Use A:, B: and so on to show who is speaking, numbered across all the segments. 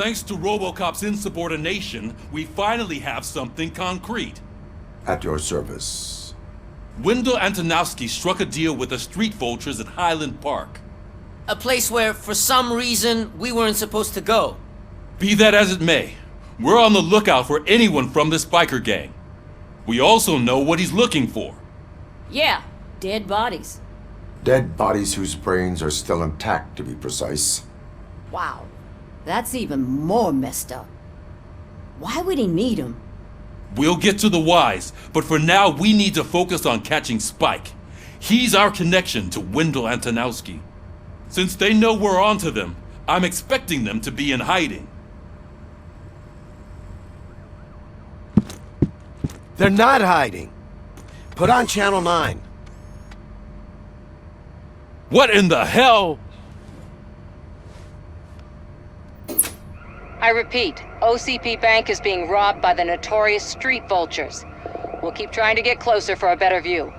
A: Thanks to Robocop's insubordination, we finally have something concrete.
B: At your service.
A: Wendell Antonowski struck a deal with the street vultures at Highland Park.
C: A place where, for some reason, we weren't supposed to go.
A: Be that as it may, we're on the lookout for anyone from this biker gang. We also know what he's looking for.
D: Yeah, dead bodies.
B: Dead bodies whose brains are still intact, to be precise.
D: Wow, that's even more messed up. Why would he need them?
A: We'll get to the whys, but for now we need to focus on catching Spike. He's our connection to Wendell Antonowski. Since they know we're onto them, I'm expecting them to be in hiding.
E: They're not hiding. Put on Channel 9.
A: What in the hell?
F: I repeat, OCP Bank is being robbed by the notorious street vultures. We'll keep trying to get closer for a better view.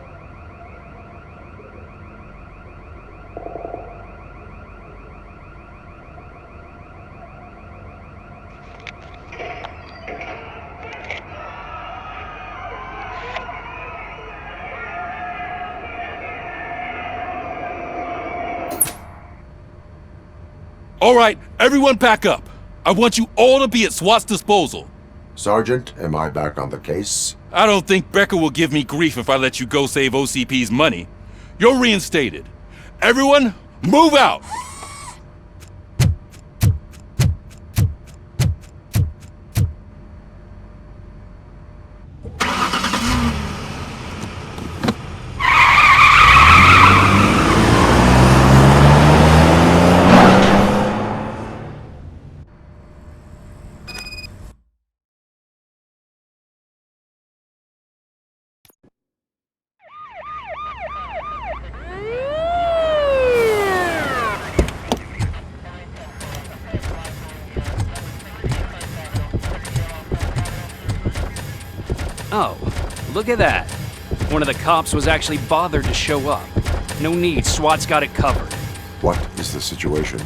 A: All right, everyone pack up. I want you all to be at SWAT's disposal.
B: Sergeant, am I back on the case?
A: I don't think Becker will give me grief if I let you go save OCP's money. You're reinstated. Everyone, move out!
G: Oh, look at that. One of the cops was actually bothered to show up. No need, SWAT's got it covered.
B: What is the situation?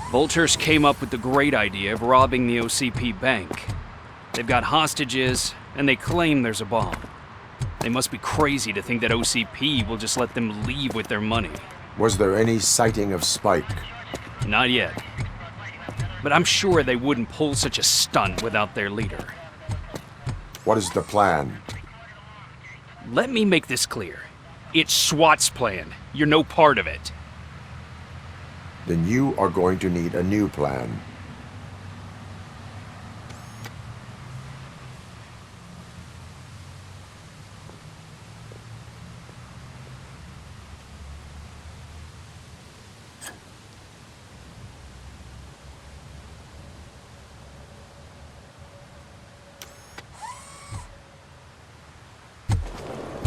G: Vultures came up with the great idea of robbing the OCP bank. They've got hostages, and they claim there's a bomb. They must be crazy to think that OCP will just let them leave with their money.
B: Was there any sighting of Spike?
G: Not yet. But I'm sure they wouldn't pull such a stunt without their leader.
B: What is the plan?
G: Let me make this clear. It's SWAT's plan. You're no part of it.
B: Then you are going to need a new plan.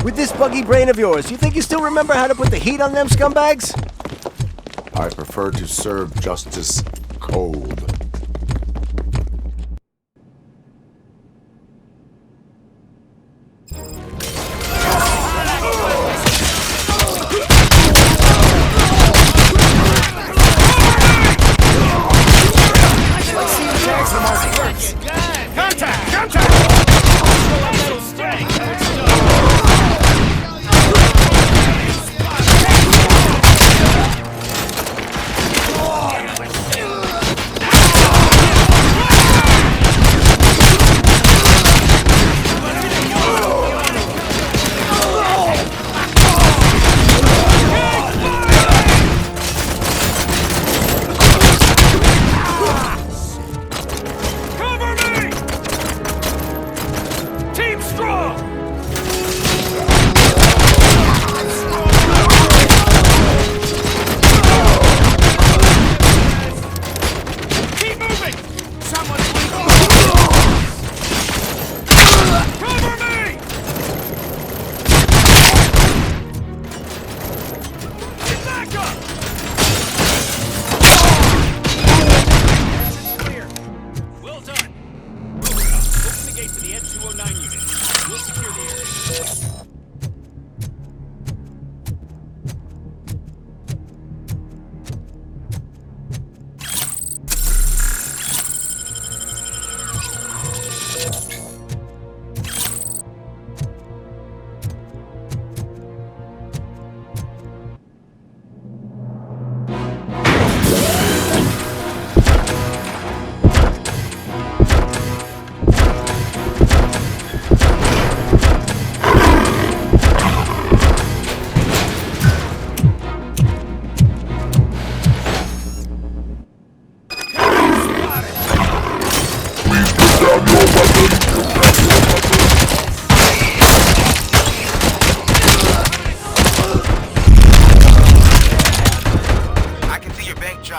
E: With this buggy brain of yours, you think you still remember how to put the heat on them scumbags?
B: I prefer to serve justice cold.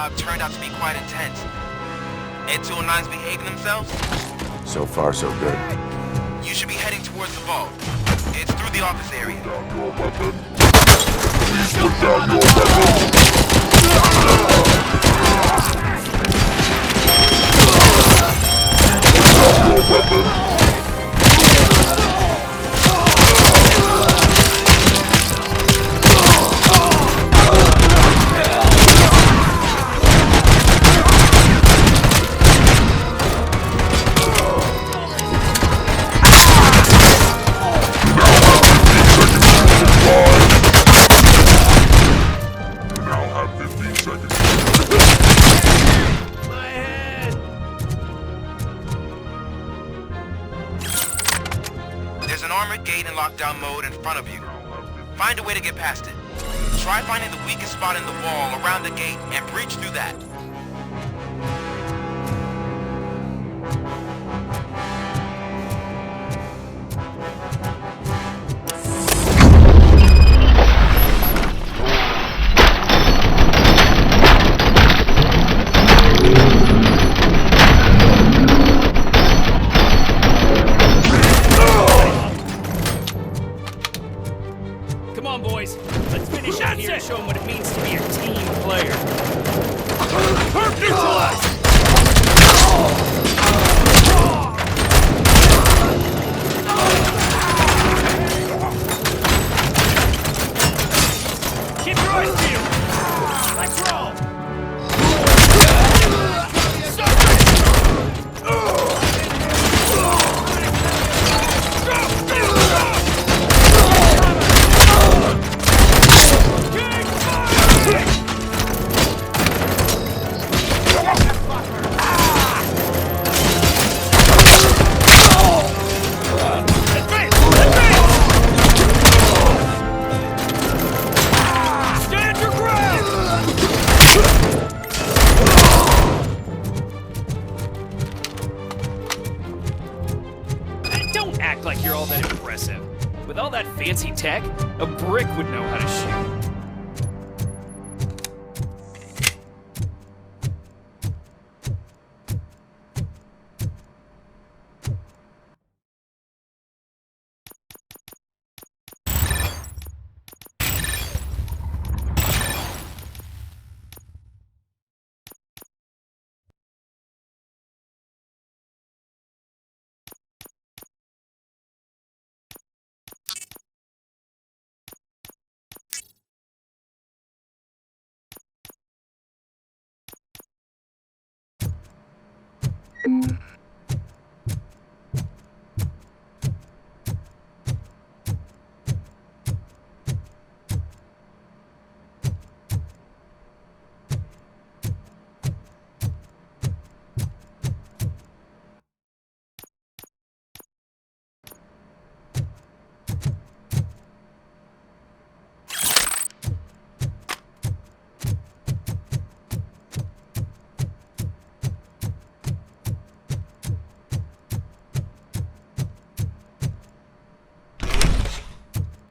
H: job turned out to be quite intense. Ed 209's behaving themselves?
B: So far, so good.
H: You should be heading towards the vault. It's through the office area. There's an armored gate in lockdown mode in front of you. Find a way to get past it. Try finding the weakest spot in the wall around the gate and breach through that.
G: Come on, boys. Let's finish out here and show them what it means to be a team player. Neutralized! Keep your eyes peeled! Let's roll! Stand your ground! Don't act like you're all that impressive. With all that fancy tech, a brick would know how to shoot.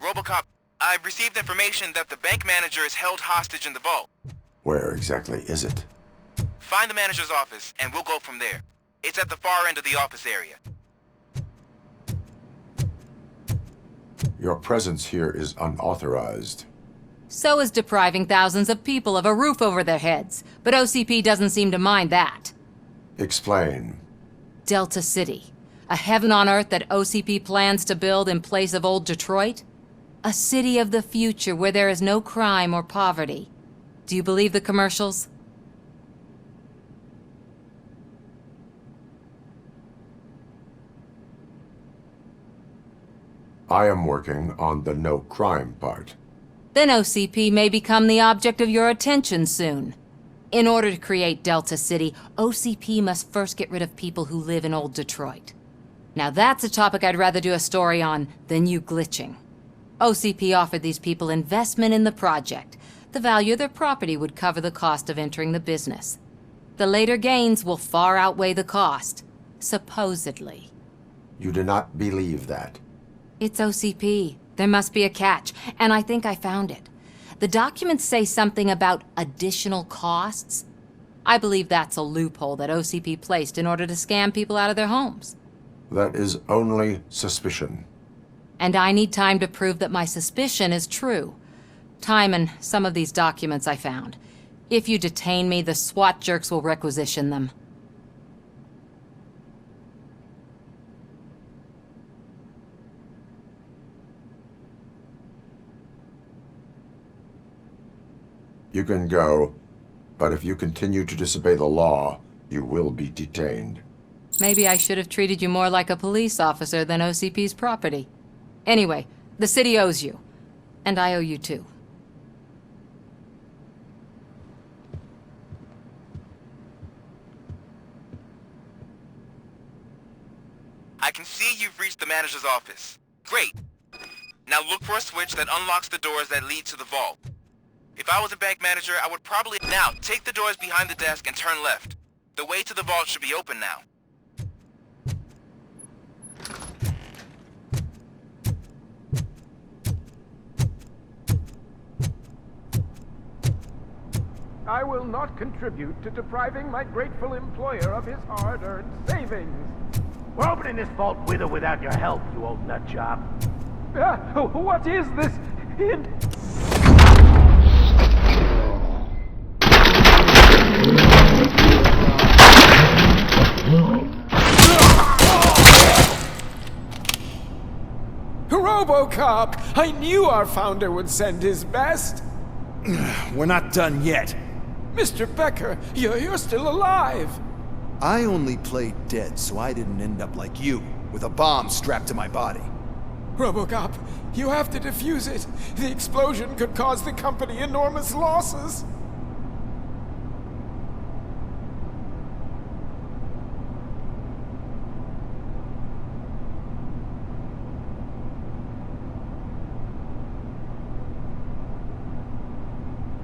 H: Robocop, I've received information that the bank manager is held hostage in the vault.
B: Where exactly is it?
H: Find the manager's office, and we'll go from there. It's at the far end of the office area.
B: Your presence here is unauthorized.
I: So is depriving thousands of people of a roof over their heads, but OCP doesn't seem to mind that.
B: Explain.
I: Delta City, a heaven on earth that OCP plans to build in place of old Detroit? A city of the future where there is no crime or poverty. Do you believe the commercials?
B: I am working on the no crime part.
I: Then OCP may become the object of your attention soon. In order to create Delta City, OCP must first get rid of people who live in old Detroit. Now that's a topic I'd rather do a story on than you glitching. OCP offered these people investment in the project. The value of their property would cover the cost of entering the business. The later gains will far outweigh the cost, supposedly.
B: You do not believe that.
I: It's OCP. There must be a catch, and I think I found it. The documents say something about additional costs. I believe that's a loophole that OCP placed in order to scam people out of their homes.
B: That is only suspicion.
I: And I need time to prove that my suspicion is true. Time and some of these documents I found. If you detain me, the SWAT jerks will requisition them.
B: You can go, but if you continue to disobey the law, you will be detained.
I: Maybe I should have treated you more like a police officer than OCP's property. Anyway, the city owes you. And I owe you too.
H: I can see you've reached the manager's office. Great. Now look for a switch that unlocks the doors that lead to the vault. If I was a bank manager, I would probably... Now, take the doors behind the desk and turn left. The way to the vault should be open now.
J: I will not contribute to depriving my grateful employer of his hard-earned savings.
K: We're opening this vault with or without your help, you old nutjob.
J: What is this? Robocop! I knew our founder would send his best.
E: We're not done yet.
J: Mr. Becker, you're still alive.
E: I only played dead so I didn't end up like you, with a bomb strapped to my body.
J: Robocop, you have to defuse it. The explosion could cause the company enormous losses.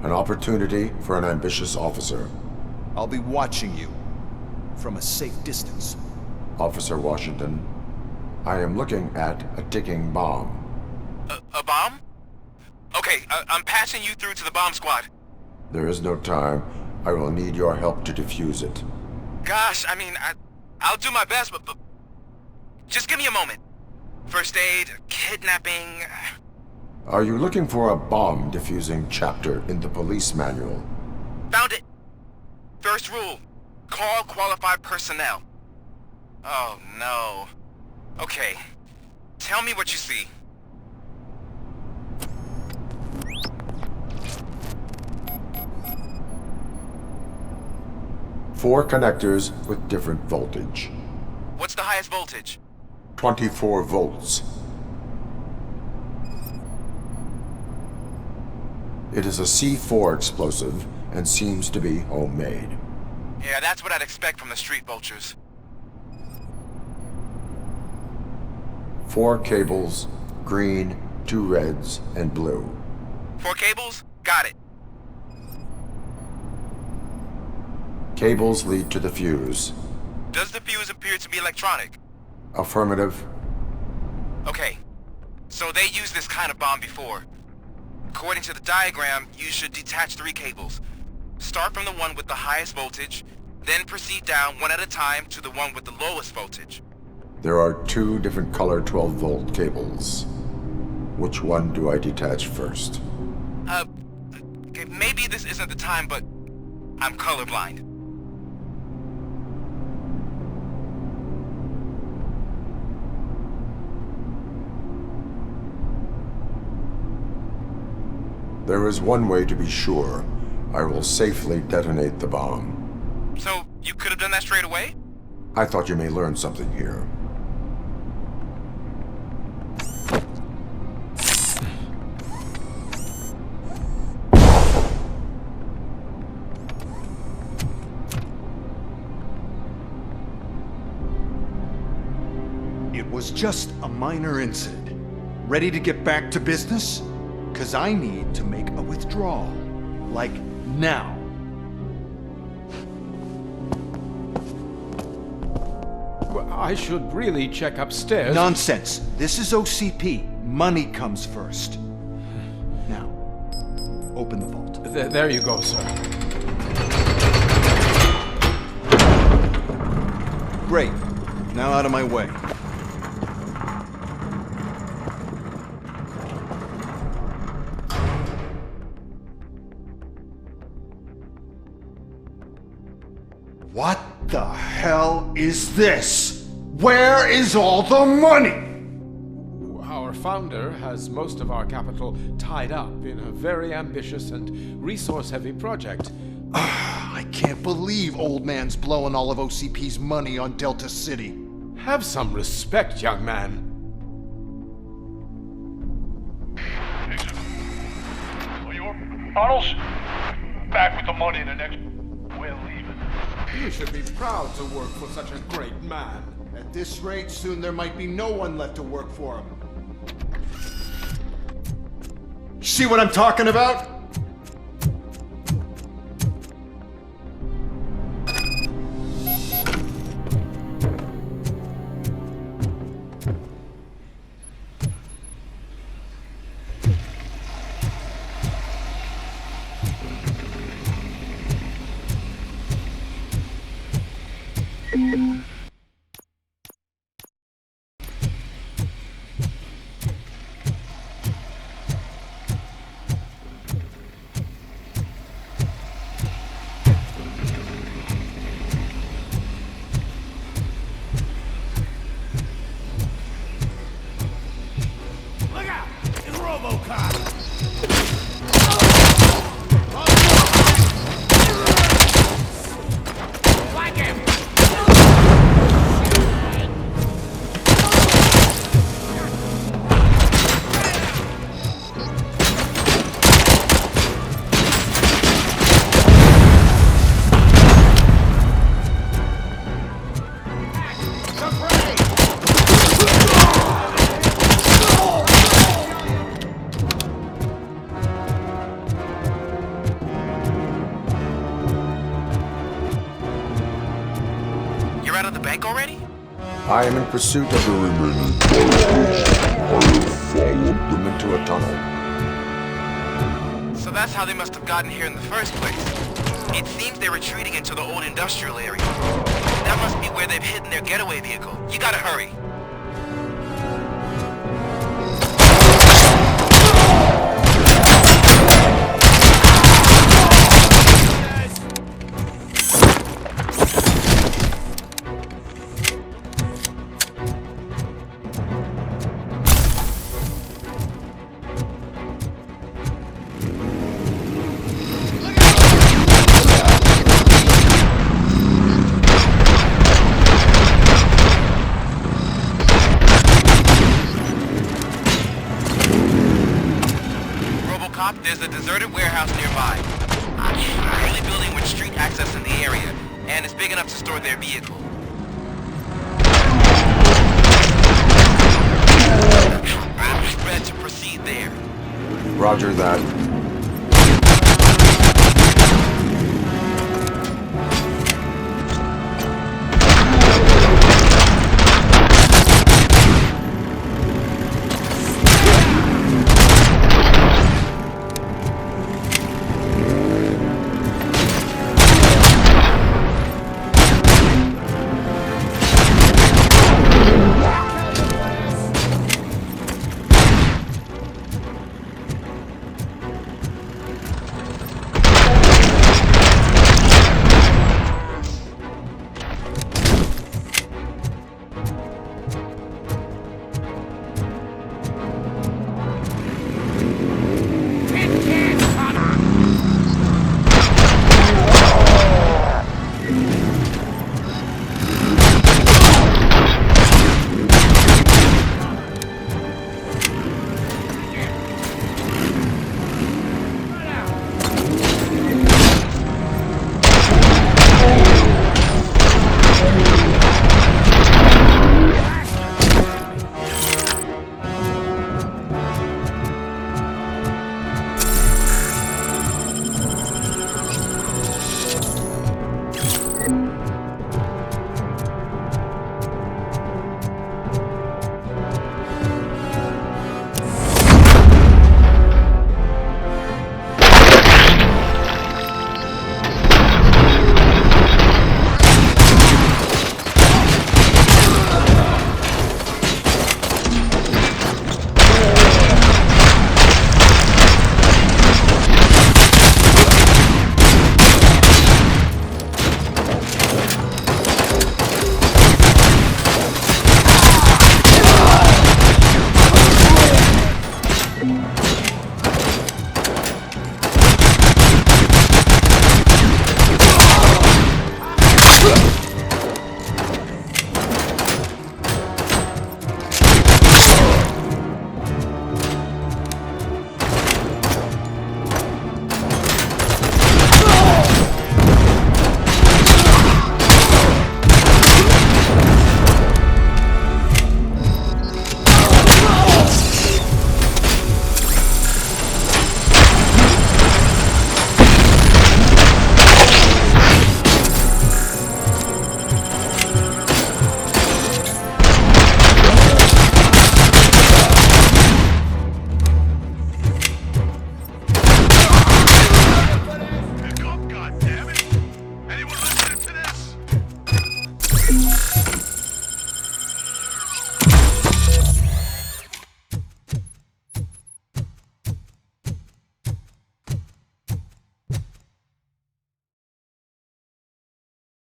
B: An opportunity for an ambitious officer.
E: I'll be watching you from a safe distance.
B: Officer Washington, I am looking at a ticking bomb.
H: A bomb? Okay, I'm passing you through to the bomb squad.
B: There is no time. I will need your help to defuse it.
H: Gosh, I mean, I'll do my best, but just give me a moment. First aid, kidnapping...
B: Are you looking for a bomb defusing chapter in the police manual?
H: Found it! First rule, call qualified personnel. Oh no. Okay, tell me what you see.
B: Four connectors with different voltage.
H: What's the highest voltage?
B: 24 volts. It is a C4 explosive and seems to be homemade.
H: Yeah, that's what I'd expect from the street vultures.
B: 4 cables, green, 2 reds, and blue.
H: 4 cables? Got it.
B: Cables lead to the fuse.
H: Does the fuse appear to be electronic?
B: Affirmative.
H: Okay, so they used this kind of bomb before. According to the diagram, you should detach 3 cables. Start from the one with the highest voltage, then proceed down one at a time to the one with the lowest voltage.
B: There are 2 different color 12-volt cables. Which one do I detach first?
H: Okay, maybe this isn't the time, but I'm colorblind.
B: There is one way to be sure. I will safely detonate the bomb.
H: So, you could have done that straight away?
B: I thought you may learn something here.
L: It was just a minor incident. Ready to get back to business? 'Cause I need to make a withdrawal. Like, now.
J: Well, I should really check upstairs.
L: Nonsense. This is OCP. Money comes first. Now, open the vault.
J: There you go, sir.
E: Great. Now out of my way. What the hell is this? Where is all the money?
J: Our founder has most of our capital tied up in a very ambitious and resource-heavy project.
E: I can't believe old man's blowing all of OCP's money on Delta City.
J: Have some respect, young man.
K: Arnold's back with the money in the next... We're leaving.
J: You should be proud to work for such a great man.
E: At this rate, soon there might be no one left to work for him. See what I'm talking about?
K: Look out! It's Robocop! Like him!
H: You're out of the bank already?
B: I am in pursuit of the remaining hostages. I have followed them into a tunnel.
H: So that's how they must have gotten here in the first place. It seems they're retreating into the old industrial area. That must be where they've hidden their getaway vehicle. You gotta hurry. Robocop, there's a deserted warehouse nearby. The only building with street access in the area, and it's big enough to store their vehicle. I'm ready to proceed there.
B: Roger that.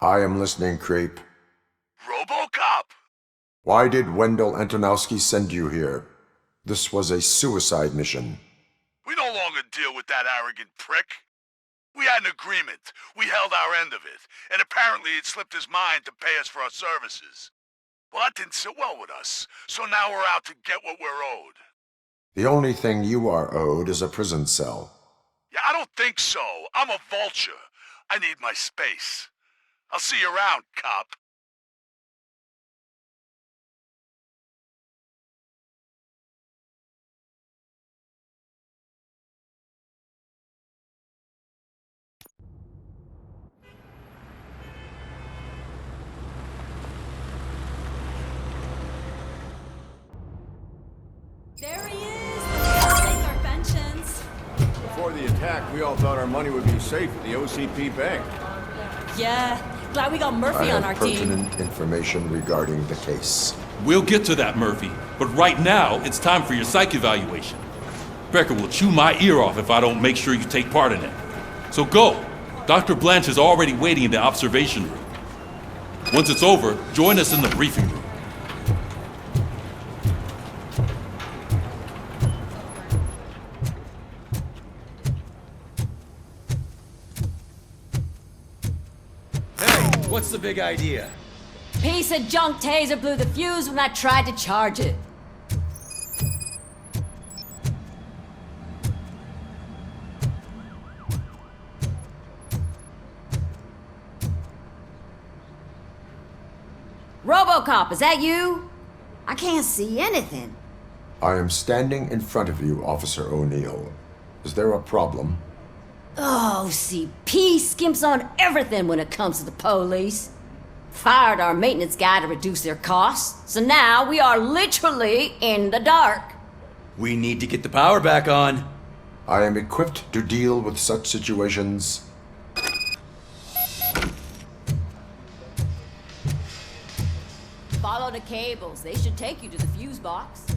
B: I am listening, creep.
E: Robocop!
B: Why did Wendell Antonowski send you here? This was a suicide mission.
E: We no longer deal with that arrogant prick. We had an agreement. We held our end of it, and apparently it slipped his mind to pay us for our services. Well, that didn't sit well with us, so now we're out to get what we're owed.
B: The only thing you are owed is a prison cell.
E: Yeah, I don't think so. I'm a vulture. I need my space. I'll see you around, cop.
M: There he is! Let's take our pensions.
N: Before the attack, we all thought our money would be safe at the OCP bank.
M: Yeah, glad we got
B: I
M: Murphy on
B: have
M: our team.
B: pertinent information regarding the case.
A: We'll get to that, Murphy. But right now, it's time for your psych evaluation. Becker will chew my ear off if I don't make sure you take part in it. So go. Dr. Blanche is already waiting in the observation room. Once it's over, join us in the briefing room.
N: What's the big idea?
D: Piece of junk taser blew the fuse when I tried to charge it. Robocop, is that you? I can't see anything.
B: I am standing in front of you, Officer O'Neill. Is there a problem?
D: Oh, OCP skimps on everything when it comes to the police. Fired our maintenance guy to reduce their costs, so now we are literally in the dark.
N: We need to get the power back on.
B: I am equipped to deal with such situations.
D: Follow the cables. They should take you to the fuse box.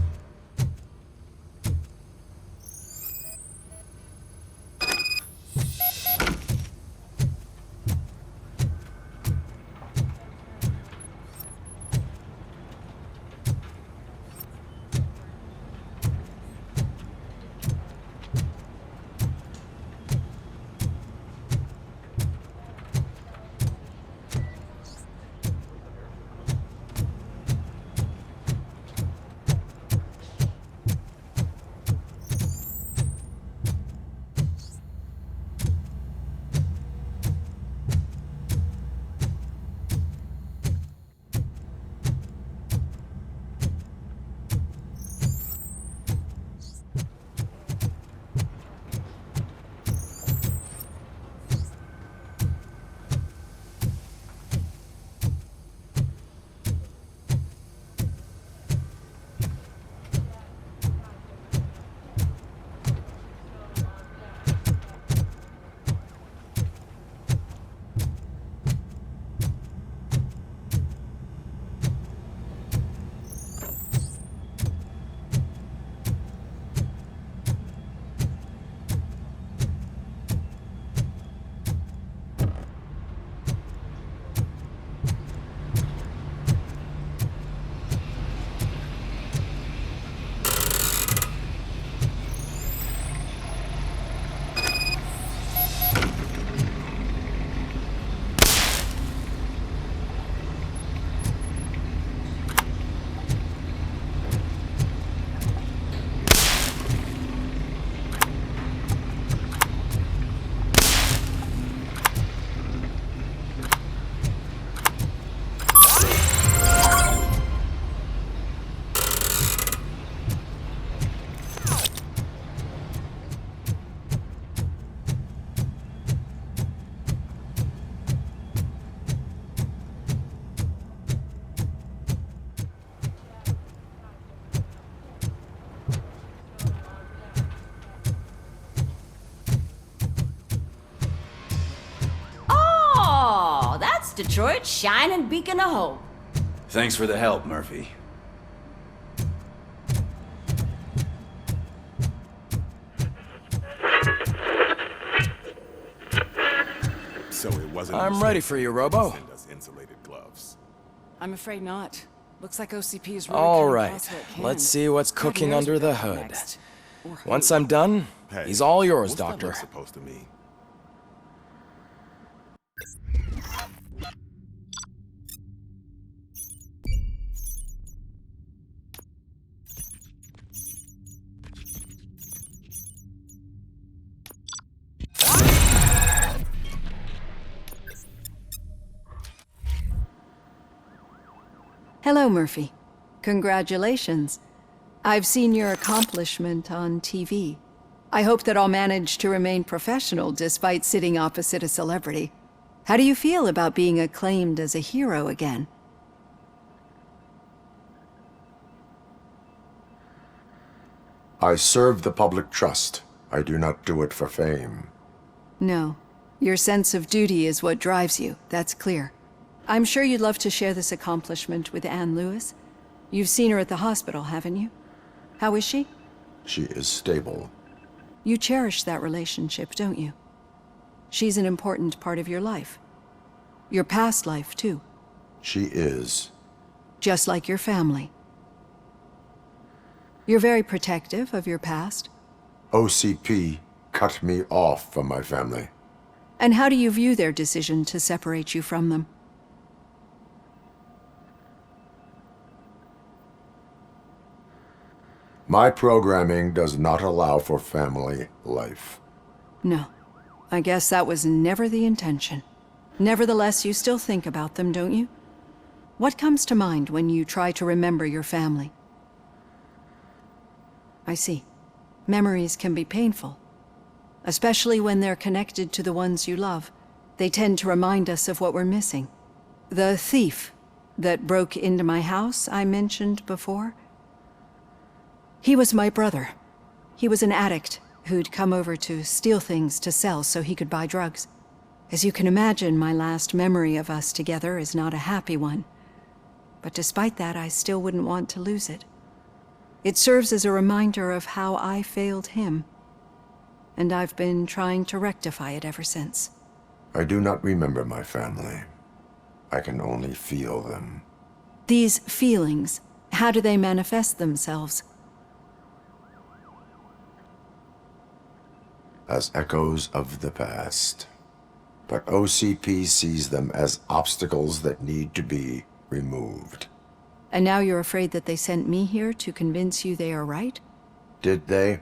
D: Detroit's shining beacon of hope.
N: Thanks for the help, Murphy.
O: So it wasn't.
N: I'm ready for you, Robo.
O: I'm afraid not. Looks like OCP is really
P: All
O: cutting
P: right,
O: costs where it can.
P: let's see what's
O: God
P: cooking
O: knows
P: under
O: what
P: the
O: they'll do
P: hood.
O: next. Or
P: Once
O: who.
P: I'm done, he's all yours,
Q: What's
P: Doctor.
Q: that supposed to mean?
R: Hello, Murphy. Congratulations. I've seen your accomplishment on TV. I hope that I'll manage to remain professional despite sitting opposite a celebrity. How do you feel about being acclaimed as a hero again?
B: I serve the public trust. I do not do it for fame.
R: No. Your sense of duty is what drives you, that's clear. I'm sure you'd love to share this accomplishment with Anne Lewis. You've seen her at the hospital, haven't you? How is she?
B: She is stable.
R: You cherish that relationship, don't you? She's an important part of your life. Your past life, too.
B: She is.
R: Just like your family. You're very protective of your past.
B: OCP cut me off from my family.
R: And how do you view their decision to separate you from them?
B: My programming does not allow for family life.
R: No. I guess that was never the intention. Nevertheless, you still think about them, don't you? What comes to mind when you try to remember your family? I see. Memories can be painful. Especially when they're connected to the ones you love. They tend to remind us of what we're missing. The thief that broke into my house I mentioned before? He was my brother. He was an addict who'd come over to steal things to sell so he could buy drugs. As you can imagine, my last memory of us together is not a happy one. But despite that, I still wouldn't want to lose it. It serves as a reminder of how I failed him. And I've been trying to rectify it ever since.
B: I do not remember my family. I can only feel them.
R: These feelings, how do they manifest themselves?
B: As echoes of the past. But OCP sees them as obstacles that need to be removed.
R: And now you're afraid that they sent me here to convince you they are right?
B: Did they?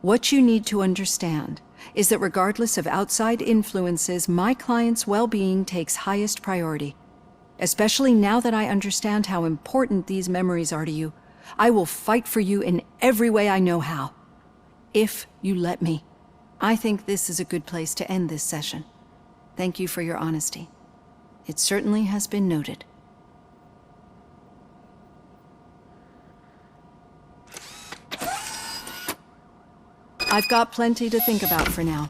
R: What you need to understand is that regardless of outside influences, my client's well-being takes highest priority. Especially now that I understand how important these memories are to you, I will fight for you in every way I know how. If you let me. I think this is a good place to end this session. Thank you for your honesty. It certainly has been noted. I've got plenty to think about for now.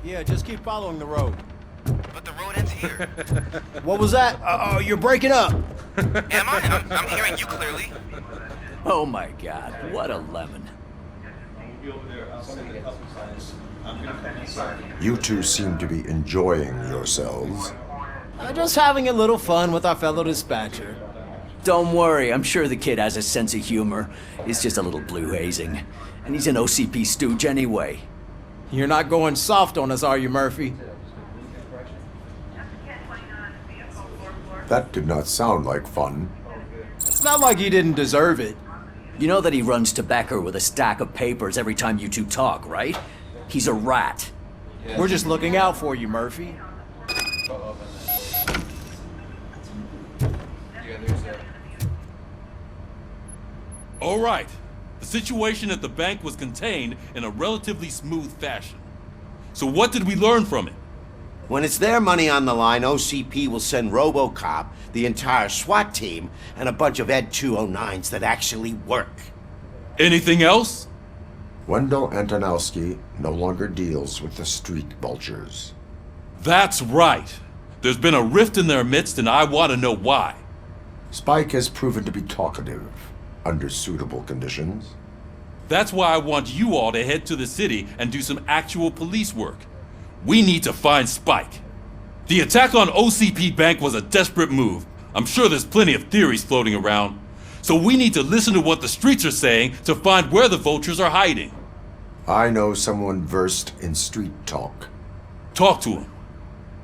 S: Yeah, just keep following the road.
H: But the road ends here.
S: What was that? Oh, you're breaking up.
H: Am I? I'm hearing you clearly.
T: Oh my god, what a lemon.
B: You two seem to be enjoying yourselves.
S: Just having a little fun with our fellow dispatcher.
T: Don't worry, I'm sure the kid has a sense of humor. It's just a little blue hazing. And he's an OCP stooge anyway.
S: You're not going soft on us, are you, Murphy?
B: That did not sound like fun.
S: It's not like he didn't deserve it.
T: You know that he runs tobacco with a stack of papers every time you two talk, right? He's a rat.
S: We're just looking out for you, Murphy.
A: All right. The situation at the bank was contained in a relatively smooth fashion. So what did we learn from it?
Q: When it's their money on the line, OCP will send Robocop, the entire SWAT team, and a bunch of Ed 209s that actually work.
A: Anything else?
B: Wendell Antonowski no longer deals with the street vultures.
A: That's right. There's been a rift in their midst, and I want to know why.
B: Spike has proven to be talkative, under suitable conditions.
A: That's why I want you all to head to the city and do some actual police work. We need to find Spike. The attack on OCP Bank was a desperate move. I'm sure there's plenty of theories floating around. So we need to listen to what the streets are saying to find where the vultures are hiding.
B: I know someone versed in street talk.
A: Talk to him.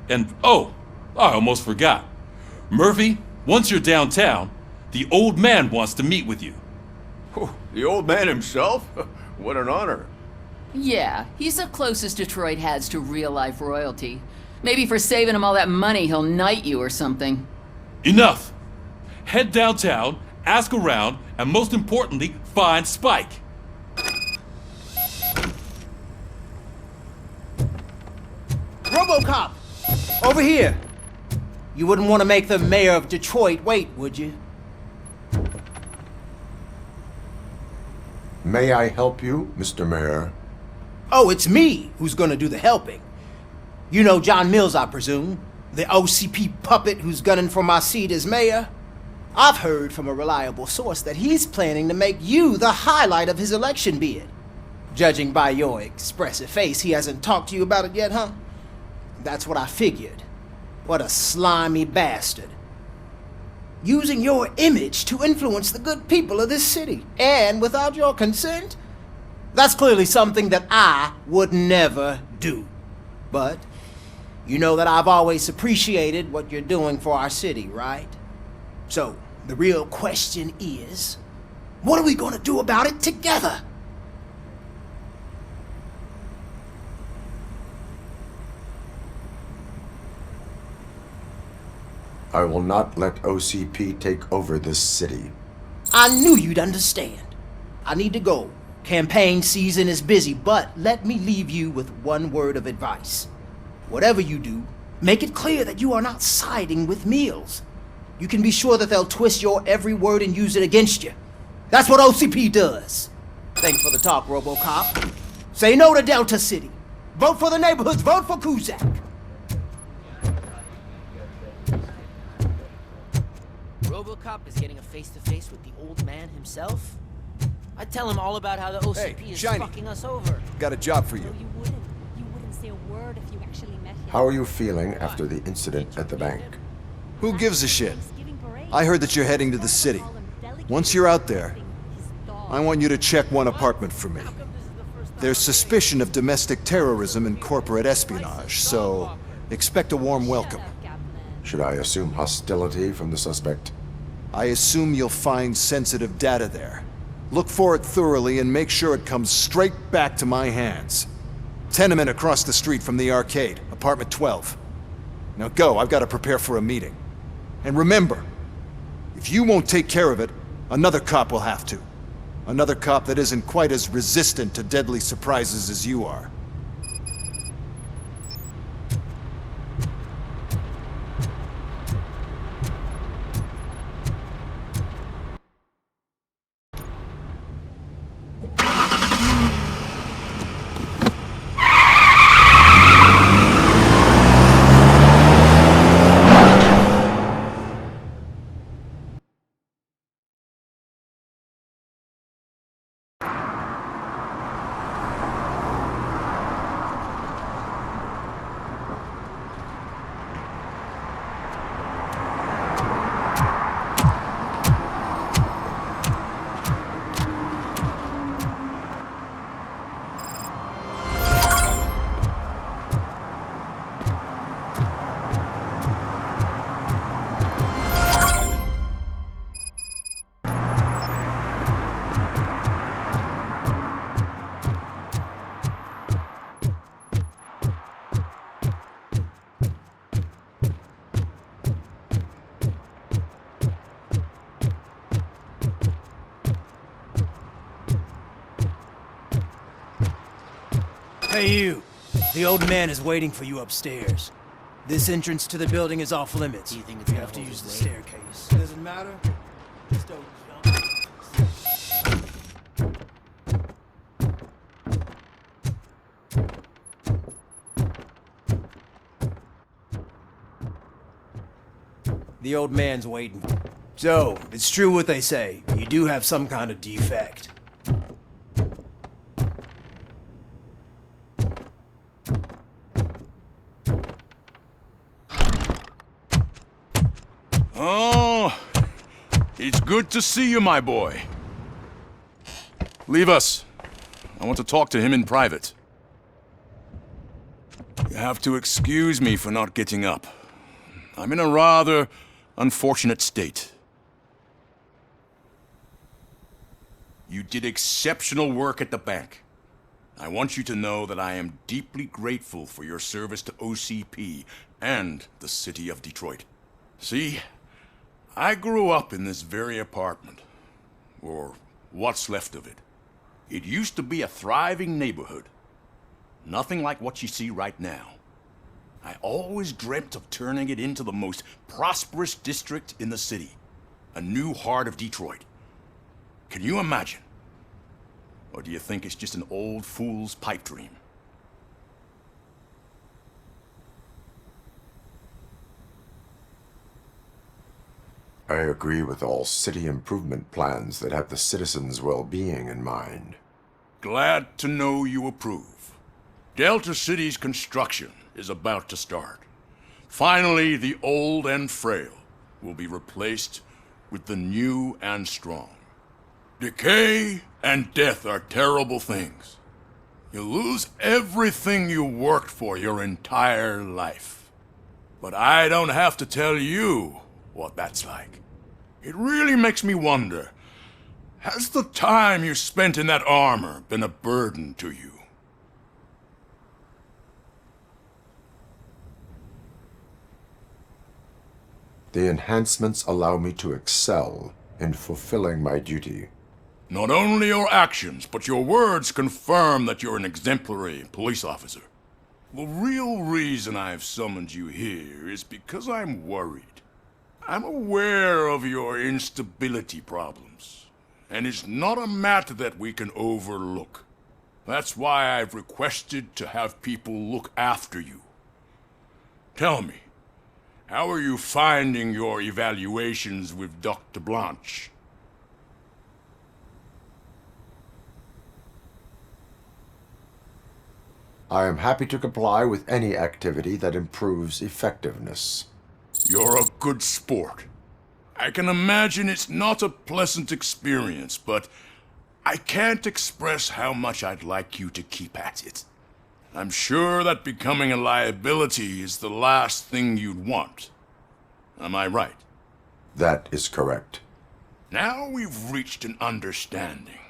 A: And, oh, I almost forgot. Murphy, once you're downtown, the old man wants to meet with you.
N: Oh, the old man himself? What an honor.
O: Yeah, he's the closest Detroit has to real-life royalty. Maybe for saving him all that money, he'll knight you or something.
A: Enough! Head downtown, ask around, and most importantly, find Spike.
S: Robocop! Over here! You wouldn't want to make the mayor of Detroit wait, would you?
B: May I help you, Mr. Mayor?
S: Oh, it's me who's gonna do the helping. You know John Mills, I presume? The OCP puppet who's gunning for my seat as mayor? I've heard from a reliable source that he's planning to make you the highlight of his election bid. Judging by your expressive face, he hasn't talked to you about it yet, huh? That's what I figured. What a slimy bastard. Using your image to influence the good people of this city, and without your consent? That's clearly something that I would never do. But you know that I've always appreciated what you're doing for our city, right? So, the real question is, what are we gonna do about it together?
B: I will not let OCP take over this city.
S: I knew you'd understand. I need to go. Campaign season is busy, but let me leave you with one word of advice. Whatever you do, make it clear that you are not siding with Mills. You can be sure that they'll twist your every word and use it against you. That's what OCP does. Thanks for the talk, Robocop. Say no to Delta City. Vote for the neighborhoods. Vote for Kuzak.
C: Robocop is getting a face-to-face with the old man himself? I'd tell him all about how the OCP is
N: Shiny.
C: fucking us over.
N: Got a job for you.
M: You wouldn't say a word if you actually met him.
B: How are you feeling after the incident at the bank?
N: Who gives a shit? I heard that you're heading to the city. Once you're out there, I want you to check one apartment for me. There's suspicion of domestic terrorism and corporate espionage, so expect a warm welcome.
B: Should I assume hostility from the suspect?
N: I assume you'll find sensitive data there. Look for it thoroughly and make sure it comes straight back to my hands. Tenement across the street from the arcade, apartment 12. Now go, I've got to prepare for a meeting. And remember, if you won't take care of it, another cop will have to. Another cop that isn't quite as resistant to deadly surprises as you are.
S: Hey, you. The old man is waiting for you upstairs. This entrance to the building is off limits.
C: Do you think it's
S: You
C: gonna
S: have to
C: hold
S: use the
C: his weight?
S: staircase. Doesn't matter. Just don't jump. The old man's waiting. So, it's true what they say. You do have some kind of defect.
U: Oh, it's good to see you, my boy. Leave us. I want to talk to him in private. You have to excuse me for not getting up. I'm in a rather unfortunate state. You did exceptional work at the bank. I want you to know that I am deeply grateful for your service to OCP and the city of Detroit. See, I grew up in this very apartment, or what's left of it. It used to be a thriving neighborhood. Nothing like what you see right now. I always dreamt of turning it into the most prosperous district in the city. A new heart of Detroit. Can you imagine? Or do you think it's just an old fool's pipe dream?
B: I agree with all city improvement plans that have the citizens' well-being in mind.
U: Glad to know you approve. Delta City's construction is about to start. Finally, the old and frail will be replaced with the new and strong. Decay and death are terrible things. You lose everything you worked for your entire life. But I don't have to tell you what that's like. It really makes me wonder, has the time you spent in that armor been a burden to you?
B: The enhancements allow me to excel in fulfilling my duty.
U: Not only your actions, but your words confirm that you're an exemplary police officer. The real reason I've summoned you here is because I'm worried. I'm aware of your instability problems, and it's not a matter that we can overlook. That's why I've requested to have people look after you. Tell me, how are you finding your evaluations with Dr. Blanche?
B: I am happy to comply with any activity that improves effectiveness.
U: You're a good sport. I can imagine it's not a pleasant experience, but I can't express how much I'd like you to keep at it. I'm sure that becoming a liability is the last thing you'd want. Am I right?
B: That is correct.
U: Now we've reached an understanding.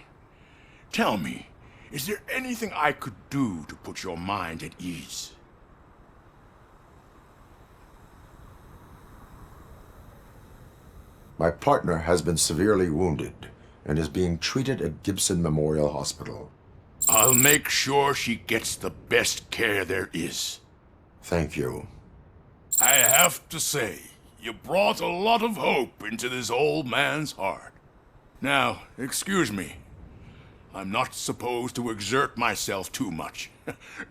U: Tell me, is there anything I could do to put your mind at ease?
B: My partner has been severely wounded and is being treated at Gibson Memorial Hospital.
U: I'll make sure she gets the best care there is.
B: Thank you.
U: I have to say, you brought a lot of hope into this old man's heart. Now, excuse me. I'm not supposed to exert myself too much.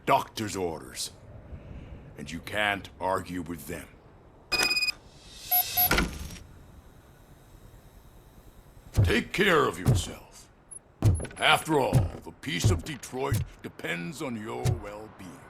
U: Doctor's orders. And you can't argue with them. Take care of yourself. After all, the peace of Detroit depends on your well-being.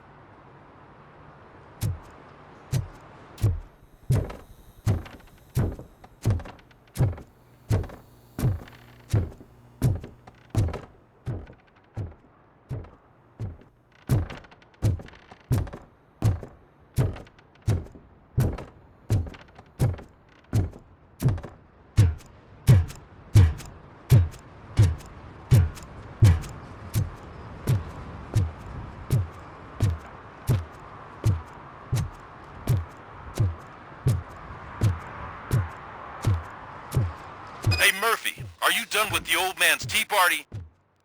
H: Hey, Murphy, are you done with the old man's tea party?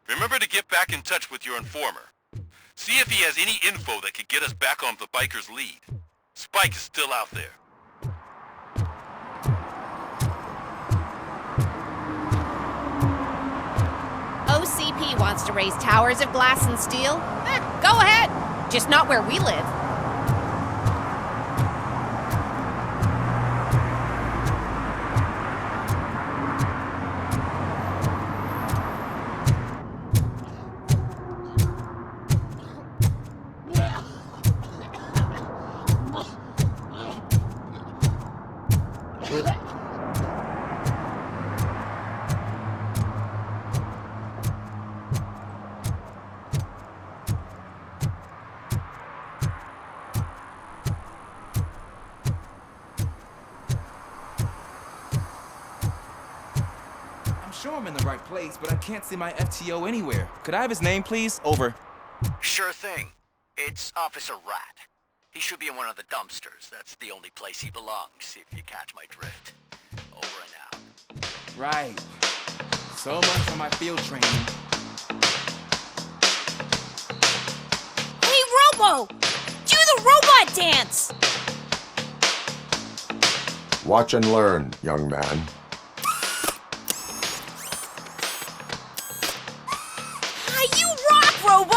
H: Remember to get back in touch with your informer.
E: See if he has any info that could get us back on the biker's lead. Spike is still out there.
F: OCP wants to raise towers of glass and steel? Go ahead. Just not where we live.
V: I'm sure I'm in the right place, but I can't see my FTO anywhere. Could I have his name, please? Over.
W: Sure thing. It's Officer Rat. He should be in one of the dumpsters. That's the only place he belongs, if you catch my drift. Over and out.
V: Right. So much for my field training.
F: Hey, Robo! Do the robot dance!
B: Watch and learn, young man.
F: You rock, Robo!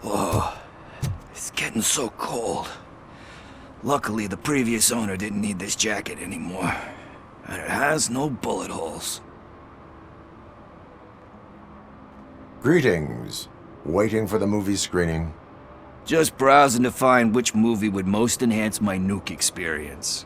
T: Whoa, it's getting so cold. Luckily, the previous owner didn't need this jacket anymore. And it has no bullet holes.
B: Greetings. Waiting for the movie screening.
T: Just browsing to find which movie would most enhance my nuke experience.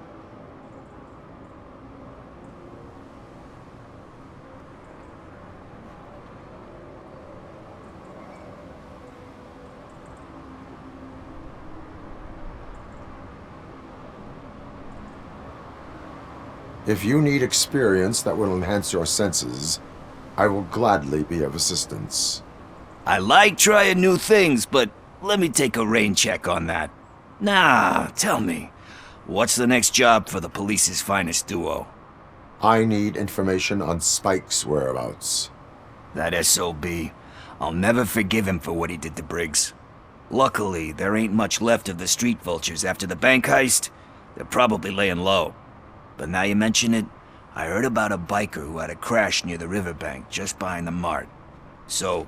B: If you need experience that will enhance your senses, I will gladly be of assistance.
T: I like trying new things, but let me take a rain check on that. Nah, tell me, what's the next job for the police's finest duo?
B: I need information on Spike's whereabouts.
T: That SOB. I'll never forgive him for what he did to Briggs. Luckily, there ain't much left of the street vultures after the bank heist. They're probably laying low. But now you mention it, I heard about a biker who had a crash near the riverbank just behind the mart. So,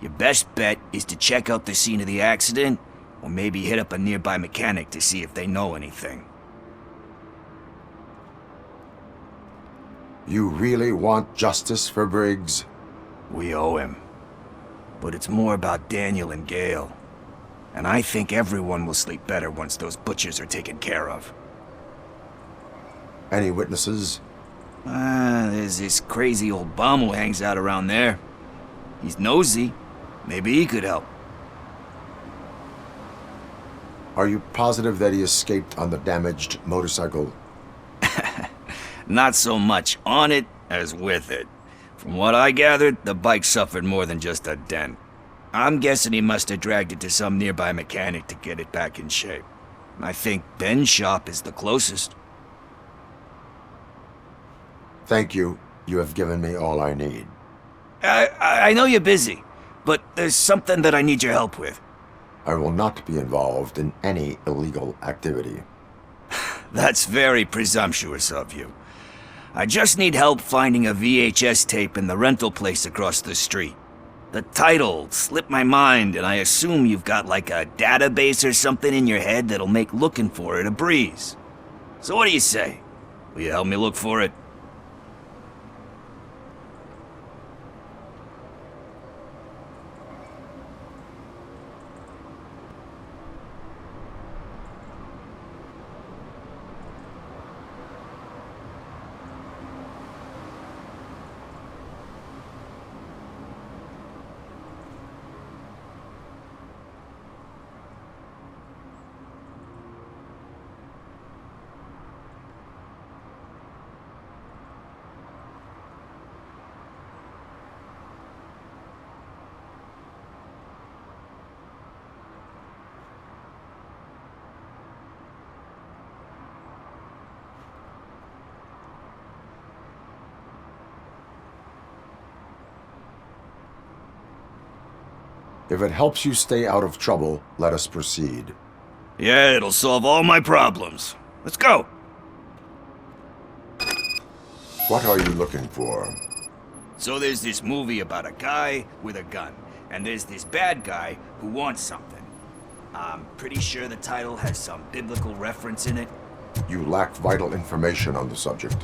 T: your best bet is to check out the scene of the accident, or maybe hit up a nearby mechanic to see if they know anything.
B: You really want justice for Briggs?
T: We owe him. But it's more about Daniel and Gale. And I think everyone will sleep better once those butchers are taken care of.
B: Any witnesses?
T: There's this crazy old bum who hangs out around there. He's nosy. Maybe he could help.
B: Are you positive that he escaped on the damaged motorcycle?
T: Not so much on it as with it. From what I gathered, the bike suffered more than just a dent. I'm guessing he must have dragged it to some nearby mechanic to get it back in shape. I think Ben's shop is the closest.
B: Thank you. You have given me all I need.
T: I know you're busy, but there's something that I need your help with.
B: I will not be involved in any illegal activity.
T: That's very presumptuous of you. I just need help finding a VHS tape in the rental place across the street. The title slipped my mind, and I assume you've got like a database or something in your head that'll make looking for it a breeze. So what do you say? Will you help me look for it?
B: If it helps you stay out of trouble, let us proceed.
T: Yeah, it'll solve all my problems. Let's go.
B: What are you looking for?
T: So there's this movie about a guy with a gun, and there's this bad guy who wants something. I'm pretty sure the title has some biblical reference in it.
B: You lack vital information on the subject.